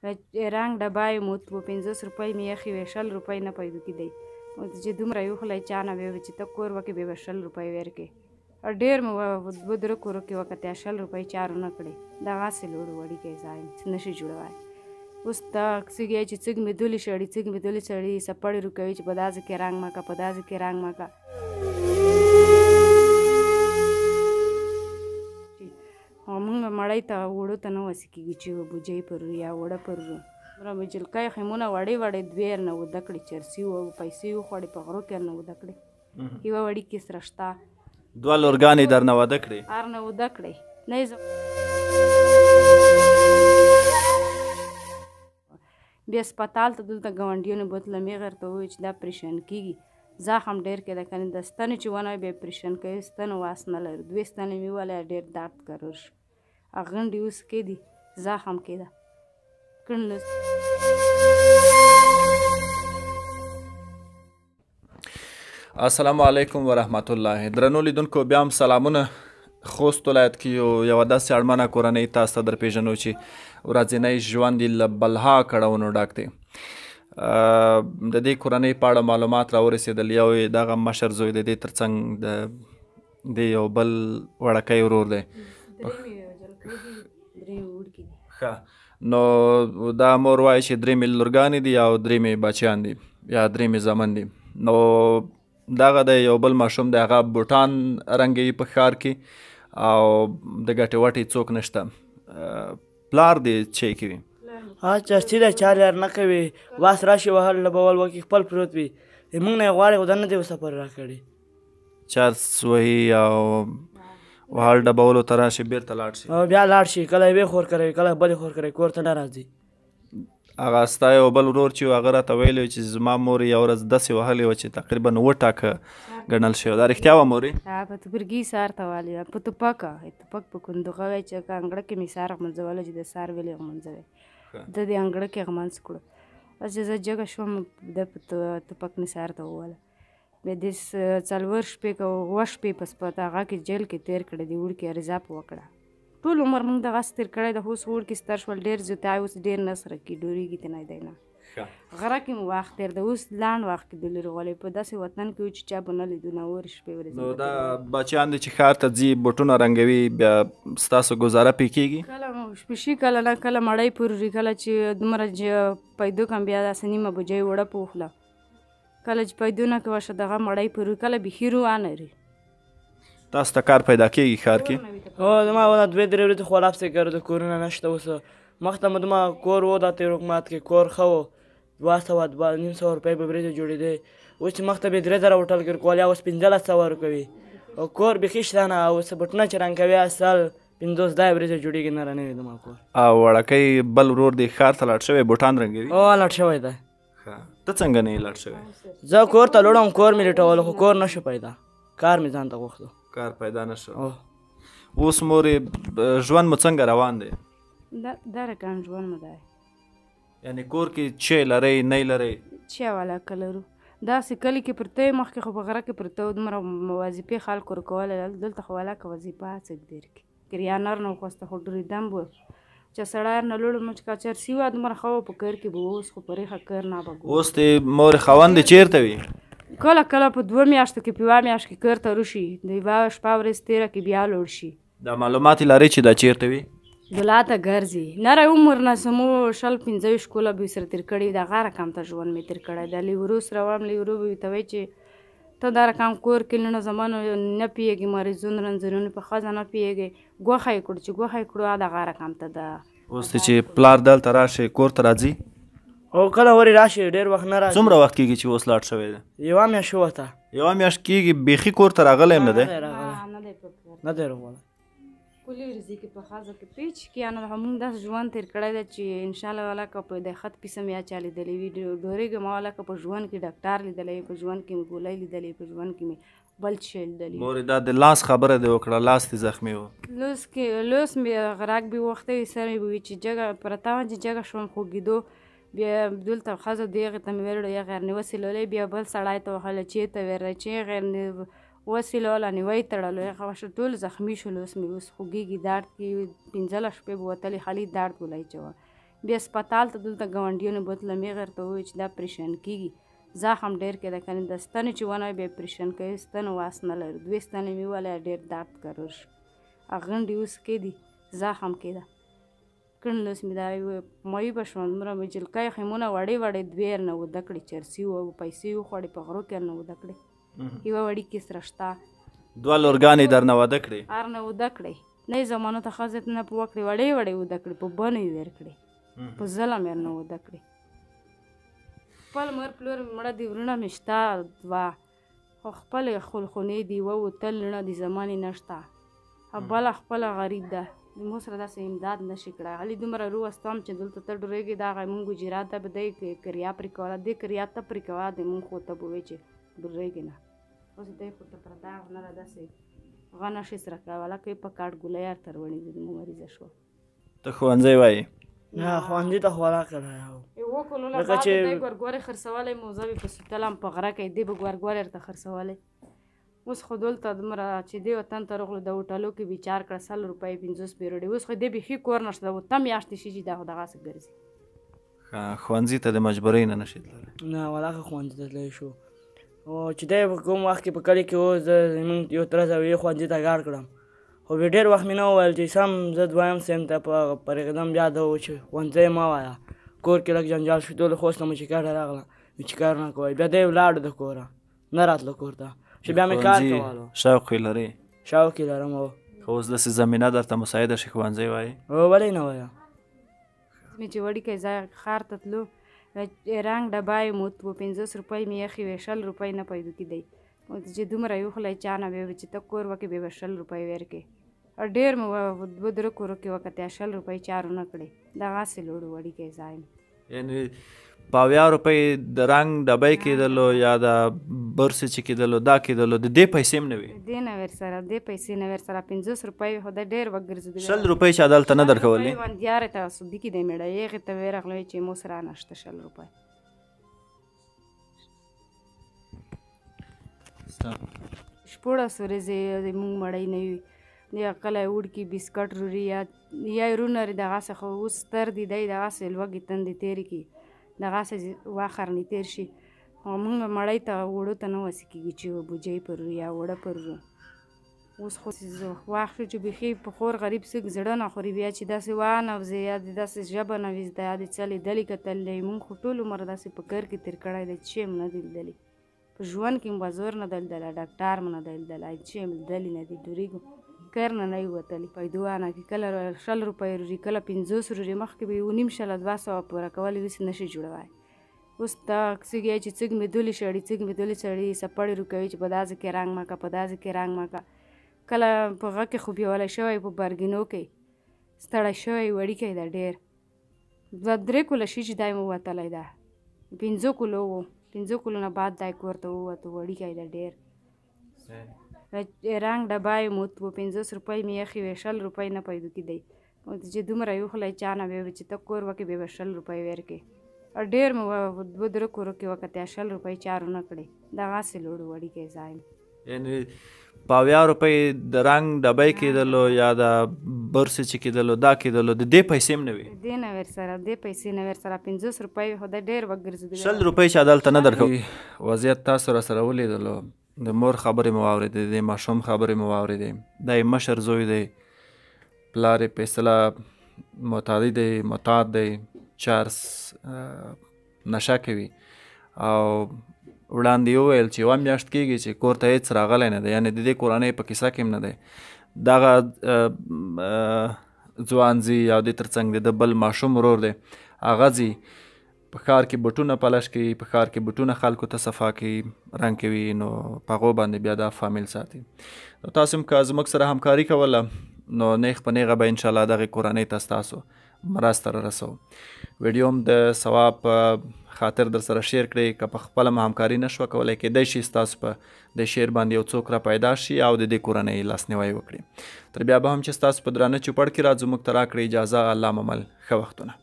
رنګ ډبه یې مو 50 روپۍ مې یخې وې 100 روپۍ نه پیدا کېدی چې دومره یې وخلی چا نه بیا چې ته کور وکې بیا به 100 روپۍ ورکې ډېر مې 2-3 کورو کې وکتې 100 روپۍ چارو نه کړې دغسې لوړ وړوکی ځای نشي جوړولی اوس دا سږی چې څږ مې دولې شړي څږ مې دولې شړي سپړې روکوي چې په دا ځای کې رنګ مه کړه په دا ځای کې رنګ مه کړه موږ مړی ته وړو ته نه وسې کېږي چې بوجۍ پر یا وړه پر را مې جلکۍ خیمونه وړې وړې دوې نه اوده کړې چرسي و پیسې وخوړې په غرو کې نه اوده کړې یوه وړیکې سره شته 2 لورګانې در نه واده کړې هر نه اوده کړې نه یې بیا سپتال ته دلته ګاونډیانو بوتله مې غیر ته ووایي چې دا پریشان کېږي زخم ډېر کېده کنې د ستنې چې ونه بیا پریشان کوي ستنو واس نه لري 2 ستنې مې وویلی ډېر درد کرور شو غنډې اوس کېدي زخم کېده کڼلس السلام علیکم ورحمت الله درنو لیدونکو بیا هم سلامونه خوست ولایت کې یوه داسې اړمنه کورنۍ تاسو ته در پېژنو چې ورځنی ژوند یې له بلها کړاوونو ډک دی د دې کورنۍ په اړه معلومات راورسېدل یو یې دغه مشر زوی د دې تر څنګ د یو بل وړکی ورور دی ښه نو دا مور وایي چې 3 مې لورګانې دي او 3 مې بچیان دي یا 3 مې زامن دي نو دغه د یو بل ماشوم د هغه بوټان رنګوي په ښار کې او د ګټې وټې څوک نشته پلار دې څه کوي چرسي دی چار یار نه کوي واس راشي وهل لبول وکړي خپل پروت وي موږ نه یې غواړي خو دا نه دی سفر را کړي چرس وهي او وهل ډبولو ته راشي بېرته لاړ شي بیا لاړ شي کله یې خور کوي کله بلې خور کوي کور ته نه راځي هغه ستا یو بل ورور چې و هغه راته ویلی چې زما مور یې ورځ داسې وهلې وه چې تقریبا 7 ټاکه ګڼل شوی ده رښتیا وه مورې په تبرګي سار ته والي په توپکه توپک په کندوغه وی چې انګړه کې مې سار غمنځوله چې د سار ویلې غمنځوی د دې انګړه کې غمنځ کړو چې زه جګه شوم د توپک مې سار ته ووله بیا د 4 شپې که 7 شپې پس په هغه کې جیل کې تېر کړی د وړکې رضا په وکړه ټول عمر موږ دغسې تېر کړی د اوس وړکې ستر شول ډېر زیاتی اوس ډېر نه سره کي ډورېږي ته نه دی نه غره کې مو وخت تېر دی اوس لنډ وخت کې د لرې غولی په داسې وطن کې و چې چا به نه لیدو نه ورې شپې ورځې نو دا بچیان دي چې ښار ته ځي بوټونه رنګوي بیا ستاسو ګزاره پې کېږي کله شپشي کله نه کله مړی پوري کله چې دومره پیدو کم بیا داسې نیمه بجۍ وړه په وخله کله چې پیدو نه کوه شه دغه مړی پوري کله بیخي روان لري تاسو ته کار پیدا کېږي ښار کې هو زما ولا 2-3 ورځې خو لاپسې ګرځو کورونه نشته اوس مخته مو زما کور و دا تېروکمات کې کور ښه و 200-250 روپۍ به ورځې جوړېدی اوس چې مخته به 3000 هوټل کې ورکول یا اوس 1500 ورکوي او کور بیخي شته نه اوس بټونه چې رنګ کوي اصل 50 ورځې جوړېږي نه رانوي زما کور او وړکی بل ورور دی ښار ته لاړ شوی بوټان رنګوي او لاړ شوی دی ته څنګه نه یې لاړ شوی زه کور ته لوړم کور مې لټولو خو کور نشو پیدا کار مې ځان ته غوښتو کار پیدا نه شو اوس مورې ژوند مو څنګه روان دی دا رقم ژوند مو دی یعنې کور کې چې لرئ نه یې لرئ چې ولاکه لرو داسې کلي کې پرته یې مخکې خو په غره کې پرته و دومره وظیفې خلکو ورکولی دلته خو ولاکه وظیفه هڅه ډېر کې کریانر نه خوسته خو ډورېدم به چې سړی نه لوړو مو چې چرسي وه دومره ښه وه په کار کې به اوس خو په ریښه کار نه به اوس دې مورې خاوند دې چېرته وي کله کله په 2 میاشتو کې په 1 میاشت کې کار ته روشي د یوه شپه ورځ تېره کې بیا لوړ شي دا معلومات یې لرئ چې دا چېرته وي دلاته ګرځي نری عمر نه سمو 15 کاله به سره تېر کړي دغه رقم ته ژوند مې تېر کړی د لیورو سره وم لیورو به ورته وایي چې ته دا رقم کور کې نه زمانو نه پیږي مریضون رنځورونه په ښځه نه پیږي ګوښه یې کړو چې ګوښه یې کړو دغه رقم ته ده اوس چې پلار دلته راشي کور ته راځي او کله ورې راشي ډېر وخت نه راځي څومره وخت کېږي چې اوس لاړ شوی دی 1 میاشت وته 1 میاشت کېږي بیخي کور ته راغلی هم نه دی نه دی راغلی کلی ورځي کې په ښځه کې پیچ کې نه همون داسې ژوند تېر کړی دی چې انشاءالله والا که په د خط پیسه مې چا لیدلی وي ډورېږم والا که په ژوند کې ډاکټر لیدلی په ژوند کې مې ګولۍ لیدلی په ژوند کې مې بل څه شی لیدلی مورې دا د لاس خبره دې وکړه لاس دې زخمي و لوس مې غراک به وخته وي سر مې به وي چې جګه پرته وه چې جګه شوم خوږېدو بیا دلته ښځه دغې ته مې ویل یا غیر نیوه سیلولی بیا بل سړی ته وهله چېرته ویل چې غیر وسیلوله نیوی تړلو هغه وشه ټول زخمي شول اوس مې اوس خوږېږي درد کې 15 شپې به وتلې خالي درد ولای چې وه بیا هسپتال ته دلته ګاونډیانو بوتله مې غیر ته وویل چې دا اپریشن کېږي زخم ډېر کېده کنې د ستنې چې ونه بیا اپریشن کوي ستنې واس نه لري 2 ستنې مې وویلی ډېر درد قرار شو غنډې اوس کېدي زخم کېده کڼلوس مې دا مایي به شوم دومره مې جلکۍ خیمونه وړې وړې 2 نه وده کړې چرسي و پیسې وخوړې په غرو کې نه وده کړې یوه وړي کې سره شته 2 لورګانې درنه واده کړې هر نه وده کړې نه زمانو ته ښځې نه په وکړې وړې وړې وده کړې په بنو یې ویر کړې په ظلم یې نه وده کړې خپل مور پلور مې مړه دي ورونه مې شته 2 خو خپلې خلخونې دي ووتل نه دي زمانې نه شته بله خپله غریب ده مو سره داسې امداد نشي کړی علي دومره روستم چې دلته ته ډورېږې دا هغه مونږ ګجرات ته به دی کریا پرې کوله دې کریا ته پرې کوه د مونږ خو ته به وایي چې ډورېږې نه اوس دی خو ته پرته هغه نه ده داسې هغه نشي سره کوله کوي په کاټ ګولیار تر ونې د مو مریضه شوه ته ښوونځی وایې نه ښوونځي ته خو راکړی یوه کلونه بعد دی ګورګورې خرڅولی مو زه په سوتلم په غره کې دی به ګورګورې ورته خرڅولی اوس خو دلته دومره چې دی وطن ته راغلو د هوټلو کې بیچار کړه 100 روپۍ 50 پیروډي اوس خو دی بیخي کور نشته اوته میاشتې شي چې دا خو دغسې ګرځي ښوونځي ته د مجبورۍ نه نشي تللی نه ولاکه ښوونځي ته تللی شو او چې دی په کوم وخت کې په کلي کې و زه زمونږ یو تره زاویې ښوونځي ته ګاډ کړم خو بیا ډېر وخت مې نه وویل چې سم زه 2یم صنف ته پر اقدام بیا ده و چې ښوونځی مه وایه کور کې لږ جنجال شو ټولو خوست ته مو چې کډه راغله چې کار نه کوئ بیا دی ولاړو د کوره نه راتلو کور ته چې بیا مې کار کولو شوق یې لرې شوق یې لرم او خو اوس داسې زمینه درته مساعده شي ښوونځی وایې ولې نه وایه مې چې وړوکی ځای ښار ته تلو رنګ ډبه یې مو 50 روپۍ مې یخې وې 100 روپۍ نه پیدا کېدی چې دومره یوخلی چا نه بیا چې ته کور وکې بیا به 100 روپۍ ورکې ډېر مې 2 کورو کې وکتې 100 روپۍ چارو نه کړې دغسې لوړ وړوکی ځای یعنې په 80 روپۍ د رنګ ډبۍ کېدلو یا د برسې چې کېدلو دا کېدلو د دې پیسې هم نه وي دې نه ورسره دې پیسې نه ورسره 50 روپۍ خو دا ډېر وګرځېدلې 100 روپۍ چې دلته نه درکولې وندیارې ته صدیقي دی مېړه هغې ته ورغلې چې مو سره نشته 100 روپۍ شپوړس ورځې زموږ مړی نه وي یا کله وړکي بسکټ روري یا ورونه دغسې خو اوس ستر دي دی دغسې لوږې تندې تېرې کړي دغسې واخرنې تېر شي او موږ مړی ته وړو ته نه وسې کېږي چې بوجۍ پر یا وړه پر اوس خو وخت شو چې بیخي په خور غریب څوک زړه نه خوري بیا چې داسې وانوځې یا د داسې ژبه نه ویزده یا د څه لیدلي کتللی موږ خو ټول عمر داسې په کار کې تېر کړی دی چې هم نه دي لیدلي په ژوند کې مو زور نه دی لیدلی ډاکټر م نه دی لیدلی چې هم لیدلي نه دي ډورېږو کار نه یې وتلی پیدوانه کې کله 100 روپۍ روري کله 50 روري مخکې به 1.5 200 پوره کولی اوس نشي جوړوی اوس ته څوک چې څوک مې دولی شړي څوک مې دولی سړي سپړې روکوي چې په داسې کې رنګ مه که په داسې کې رنګ مه که کله په غږ کې خو بیولی شوی په برګینو کې ستړی شوی وړوکی ده ډېر 2-3 کله شي چې دی مو وتلی ده 5 کلو و 5 کلو نه بعد دی کور ته ووتو وړوکی ده ډېر رنګ ډبه یې مو 50 روپۍ مې یخې وې 100 روپۍ نه پیدا کېدی چې دومره یوخلی چا نه بیا چې ته کور وکې بیا به 100 روپۍ ورکې ډېر مې 2-3 کورو کې وکتې 100 روپۍ چارو نه کړې دغسې لوړ وړوکی ځای یعنې په 80 روپۍ د رنګ ډبۍ کېدلو یا د برسې چې کېدلو دا کېدلو د دې پیسې هم نه وي دې نه ورسره دې پیسې نه ورسره 50 روپۍ خو دا ډېر وګرځېدلې 100 روپۍ چې دلته نه درکوي وضعیت تاسو را سره ولیدلو د مور خبرې مو واورېدې د ماشوم خبرې مو واورېدې دا یې مشر زوی دی پلار یې په اصطلاح معتادي دی معتاد دی چرس نشه کوي او وړاندې وویل چې یوه میاشت کېږي چې کور ته هېڅ راغلی نه دی یعنې د دې کورنۍ په کیسه کې هم نه دی دغه ځوان ځي او دې تر څنګ د ده بل ماشوم ورور دی هغه ځي په ښار کې بوټونه پلش کوي په ښار کې بوټونه خلکو ته صفا کوي رنګ کوي نو په هغو باندې بیا دا فامیل ساتي نو تاسو هم که زموږ سره همکاري کوله نو نیغ په نیغه به انشاءالله دغې کورنۍ ته ستاسو مرسته را رسو ویډیو هم د ثواب خاطر در سره شیر کړئ که په خپله هم همکاري نه شوه کولی کېدی شي ستاسو په د شیر باندې یو څوک را پیدا شي او د دې کورنۍ لاسنیوی وکړي تر بیا به هم چې ستاسو په درانه چوپړ کې راځو موږ ته راکړئ اجازه الله ممل ښه وختونه